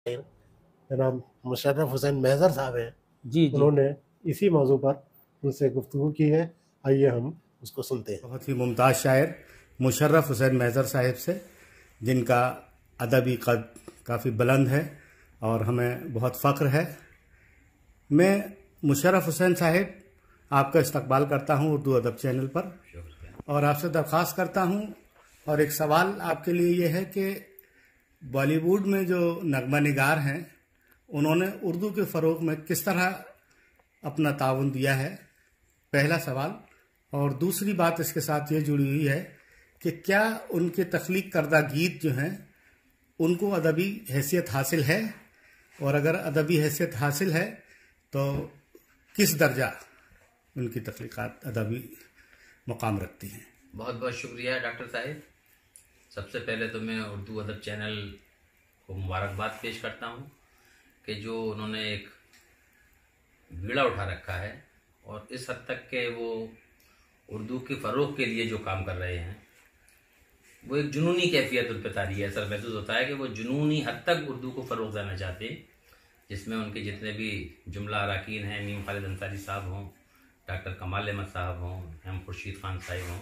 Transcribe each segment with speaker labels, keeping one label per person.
Speaker 1: जनाब मुशर्रफ हुसैन महज़र साहब हैं,
Speaker 2: जी जी।
Speaker 1: उन्होंने इसी मौजू पर उनसे गुफ्तगू की है। आइए हम उसको सुनते हैं।
Speaker 3: बहुत ही मुमताज़ शायर मुशर्रफ हुसैन महज़र साहिब से, जिनका अदबी कद काफ़ी बुलंद है और हमें बहुत फ़ख्र है। मैं मुशर्रफ हुसैन साहिब आपका इस्तकबाल करता हूँ उर्दू अदब चैनल पर, और आपसे दरख्वास्त करता हूँ और एक सवाल आपके लिए ये है कि बॉलीवुड में जो नगमा निगार हैं, उन्होंने उर्दू के फ़रोग़ में किस तरह अपना ताउन दिया है, पहला सवाल। और दूसरी बात इसके साथ ये जुड़ी हुई है कि क्या उनके तख्लीक करदा गीत जो हैं उनको अदबी हैसियत हासिल है, और अगर अदबी हैसियत हासिल है तो किस दर्जा उनकी तख्लीकात अदबी मुकाम रखती हैं।
Speaker 4: बहुत बहुत शुक्रिया डॉक्टर साहिब। सबसे पहले तो मैं उर्दू अदब चैनल को मुबारकबाद पेश करता हूँ कि जो उन्होंने एक बीड़ा उठा रखा है और इस हद तक के वो उर्दू के फ़रोग़ के लिए जो काम कर रहे हैं, वो एक जुनूनी कैफियत उन पर तारी है। ऐसा महसूस होता है कि वो जुनूनी हद तक उर्दू को फ़रोग़ देना चाहते हैं, जिसमें उनके जितने भी जुमला अरकान हैं, मीम खालिद अंसारी साहब हों, डॉक्टर कमाल अहमद साहब हों, एम खुर्शीद खान साहिब हों,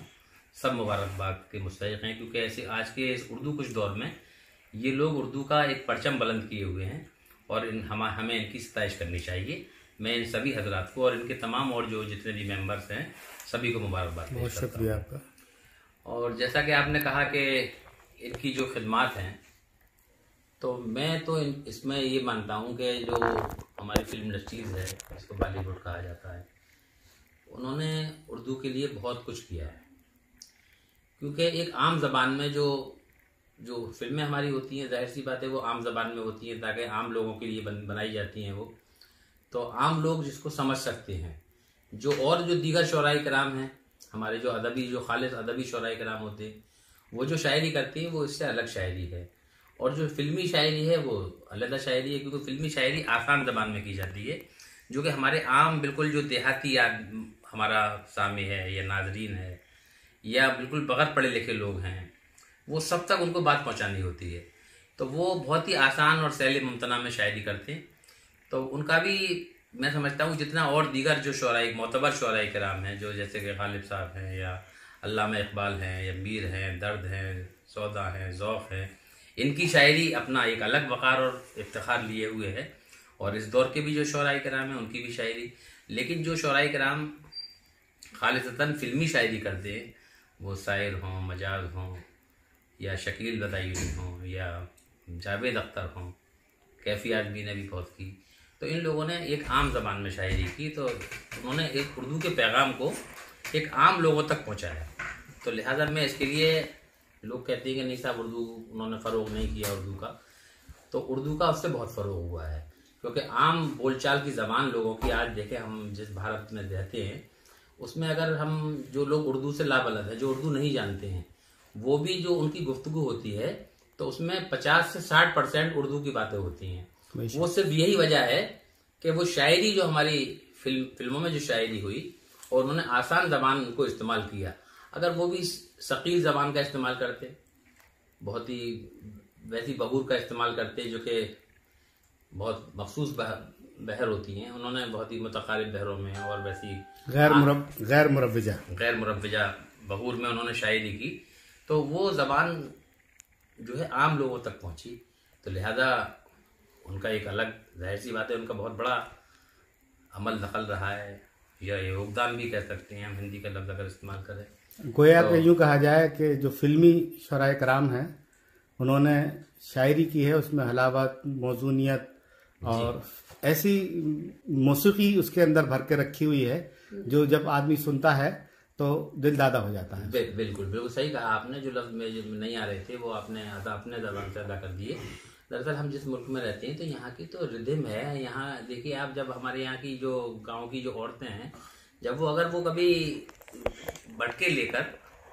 Speaker 4: सब मुबारकबाद के मुस्तहिक़ हैं, क्योंकि ऐसे आज के इस उर्दू कुछ दौर में ये लोग उर्दू का एक परचम बुलंद किए हुए हैं और हमें इनकी सताइश करनी चाहिए। मैं इन सभी हजरात को और इनके तमाम और जो जितने भी मेंबर्स हैं सभी को मुबारकबाद।
Speaker 3: बहुत शुक्रिया आपका।
Speaker 4: और जैसा कि आपने कहा कि इनकी जो खिदमात हैं, तो मैं तो इसमें ये मानता हूँ कि जो हमारी फिल्म इंडस्ट्रीज़ है, जिसको बॉलीवुड कहा जाता है, उन्होंने उर्दू के लिए बहुत कुछ किया है। क्योंकि एक आम ज़बान में जो फिल्में हमारी होती हैं, जाहिर सी बात है वो आम ज़बान में होती हैं ताकि आम लोगों के लिए बनाई जाती हैं। वो तो आम लोग जिसको समझ सकते हैं। जो दीगर शोराई कराम हैं हमारे, जो खालिस अदबी शोराई कराम होते हैं, वो जो शायरी करती हैं वो इससे अलग शायरी है। और जो फिल्मी शायरी है वो अलग शायरी है, क्योंकि फिल्मी शायरी आसान ज़बान में की जाती है, जो कि हमारे आम बिल्कुल जो देहाती हमारा सामी है या नाजरीन है या बिल्कुल बगैर पढ़े लिखे लोग हैं, वो सब तक उनको बात पहुंचानी होती है। तो वो बहुत ही आसान और सहल मुमतना में शायरी करते हैं। तो उनका भी मैं समझता हूँ जितना और दीगर जो शोराई मोतबर शोराई कराम हैं, जो जैसे कि गालिब साहब हैं या अल्लामा इकबाल हैं या मीर हैं, दर्द हैं, सौदा हैं, ज़ौक़ हैं, इनकी शायरी अपना एक अलग वक़ार और इफ्तिखार लिए हुए है। और इस दौर के भी जो शोराई कराम हैं उनकी भी शायरी, लेकिन जो शोराई कराम खालिसतन फिल्मी शायरी करते हैं, वो शायर हों, मजाज हों या शकील बदायूनी हों या जावेद अख्तर हों, कैफ़ी आज़मी ने भी बहुत की। तो इन लोगों ने एक आम ज़बान में शायरी की, तो उन्होंने एक उर्दू के पैगाम को एक आम लोगों तक पहुंचाया। तो लिहाजा मैं इसके लिए, लोग कहते हैं कि नहीं साहब उर्दू उन्होंने फ़रोग़ नहीं किया उर्दू का, तो उर्दू का उससे बहुत फ़रोग़ हुआ है। क्योंकि आम बोलचाल की ज़बान लोगों की, आज देखें हम जिस भारत में रहते हैं उसमें अगर हम जो लोग उर्दू से लाबलद हैं, जो उर्दू नहीं जानते हैं, वो भी जो उनकी गुफ्तगू होती है तो उसमें 50 से 60% उर्दू की बातें होती हैं। वो सिर्फ यही वजह है कि वो शायरी जो हमारी फिल्मों में जो शायरी हुई और उन्होंने आसान ज़बान को इस्तेमाल किया। अगर वो भी सकील ज़बान का इस्तेमाल करते, बहुत ही वैसी बहूर का इस्तेमाल करते जो कि बहुत मखसूस बहर होती हैं, उन्होंने बहुत ही मुतकारिब बहरों में और वैसी
Speaker 3: गैर मुरव्वजा
Speaker 4: बहूर में उन्होंने शायरी की, तो वो ज़बान जो है आम लोगों तक पहुंची। तो लिहाजा उनका एक अलग, जाहिर सी बात है, उनका बहुत बड़ा अमल दखल रहा है या योगदान भी कह सकते हैं हम, हिंदी का लफ्ज़ अगर इस्तेमाल करें।
Speaker 3: गोया कि यूँ कहा जाए कि जो फिल्मी शोराए कराम हैं उन्होंने शायरी की है, उसमें हलावत, मौजूनियत और ऐसी मौसीकी उसके अंदर भर के रखी हुई है जो जब आदमी सुनता है तो दिल दादा हो जाता है।
Speaker 4: बिल्कुल बिल्कुल सही कहा आपने। जो लफ्ज़ में नहीं आ रहे थे वो आपने अपने ज़बान से अदा कर दिए। दरअसल हम जिस मुल्क में रहते हैं तो यहाँ की तो रिदम है। यहाँ देखिए आप, जब हमारे यहाँ की जो गांव की जो औरतें हैं, जब वो कभी बटके लेकर,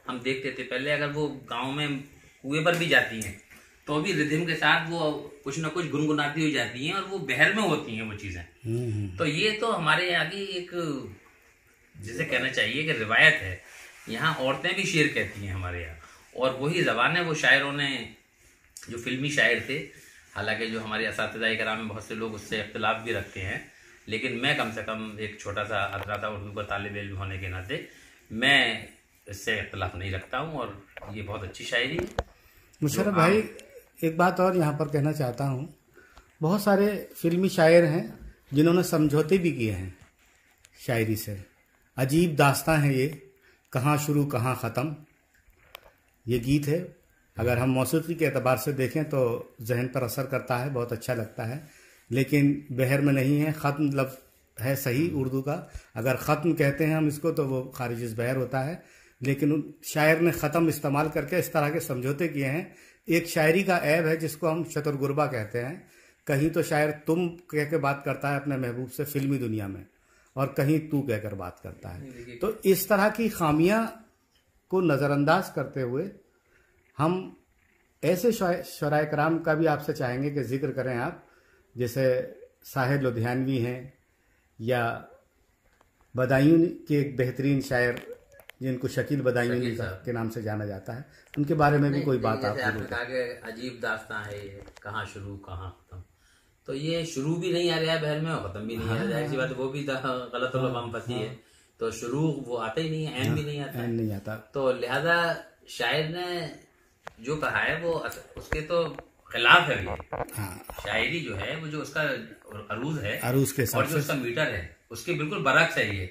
Speaker 4: हम देखते थे पहले, अगर वो गांव में कुएं पर भी जाती हैं तो भी रिदम के साथ वो कुछ ना कुछ गुनगुनाती हुई जाती हैं और वो बहर में होती हैं वो चीज़ें। तो ये तो हमारे यहाँ की एक, जिसे कहना चाहिए कि रिवायत है। यहाँ औरतें भी शेर कहती हैं हमारे यहाँ, और वही ज़बान है। वो शायरों ने, जो फिल्मी शायर थे, हालांकि जो हमारे असातिज़ा इकराम में बहुत से लोग उससे इख्तिलाफ भी रखते हैं, लेकिन मैं कम से कम एक छोटा सा अतराता उर्दू का तालिब इल्म होने के नाते मैं इससे इख्तिलाफ नहीं रखता हूँ और ये बहुत अच्छी शायरी है।
Speaker 3: मुशर्रफ भाई, एक बात और यहाँ पर कहना चाहता हूँ, बहुत सारे फिल्मी शायर हैं जिन्होंने समझौते भी किए हैं शायरी से। अजीब दास्तां है ये, कहाँ शुरू कहाँ ख़त्म, ये गीत है। अगर हम मौसीकी के एतबार से देखें तो जहन पर असर करता है, बहुत अच्छा लगता है, लेकिन बहर में नहीं है। ख़त्म लफ्ज़ है सही उर्दू का, अगर ख़त्म कहते हैं हम इसको तो वो खारिज बहर होता है, लेकिन शायर ने ख़त्म इस्तेमाल करके इस तरह के समझौते किए हैं। एक शायरी का ऐब है जिसको हम शतुरगुरबा कहते हैं। कहीं तो शायर तुम कह के बात करता है अपने महबूब से फिल्मी दुनिया में, और कहीं तू कहकर बात करता है। तो इस तरह की खामियां को नज़रअंदाज करते हुए हम ऐसे शुराए कराम का भी आपसे चाहेंगे कि जिक्र करें आप, जैसे साहिर लुधियानवी हैं या बदायूं के एक बेहतरीन शायर जिनको शकील बदायूं के नाम से जाना जाता है, उनके बारे में भी कोई बात
Speaker 4: आपने कहा कि अजीब दास्तां है ये, कहाँ शुरू कहाँ खत्म, तो ये शुरू भी नहीं आ रहा है बहर में और खत्म भी नहीं आ रहा है। ऐसी बात वो भी गलत फंसी है, तो शुरू वो आता ही नहीं है, एंड भी नहीं आता। तो लिहाजा शायर ने जो कहा है वो उसके तो खिलाफ है ये। शायरी जो है वो जो उसका अरूज है और जो उसका मीटर है उसके बिल्कुल बरक्स है ये।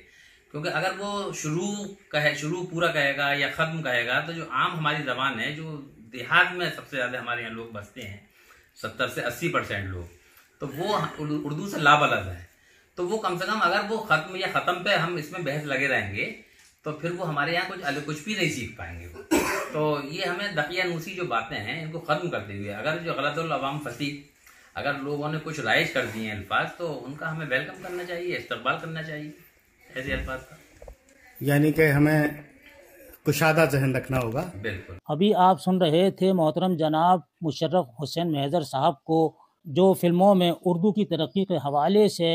Speaker 4: क्योंकि अगर वो शुरू पूरा कहेगा या खत्म कहेगा तो जो आम हमारी जबान है, जो देहात में सबसे ज्यादा हमारे यहाँ लोग बसते हैं 70 से 80% लोग, तो वो उर्दू से लाबलद है। तो वो कम से कम अगर वो खत्म या खत्म पे हम इसमें बहस लगे रहेंगे तो फिर वो हमारे यहाँ कुछ भी नहीं सीख पाएंगे वो। तो ये हमें दकियानूसी जो बातें हैं इनको खत्म करते हुए, अगर जो गलतुल अवाम फसी, अगर लोगों ने कुछ राइज कर दिए हैं अल्फाज, तो उनका हमें वेलकम करना चाहिए, इस्तकबाल करना चाहिए ऐसे अल्फाज का।
Speaker 3: यानी कि हमें कुशादा जहन रखना होगा।
Speaker 4: बिल्कुल।
Speaker 2: अभी आप सुन रहे थे मोहतरम जनाब मुशर्रफ हुसैन महज़र साहब को, जो फिल्मों में उर्दू की तरक्की के हवाले से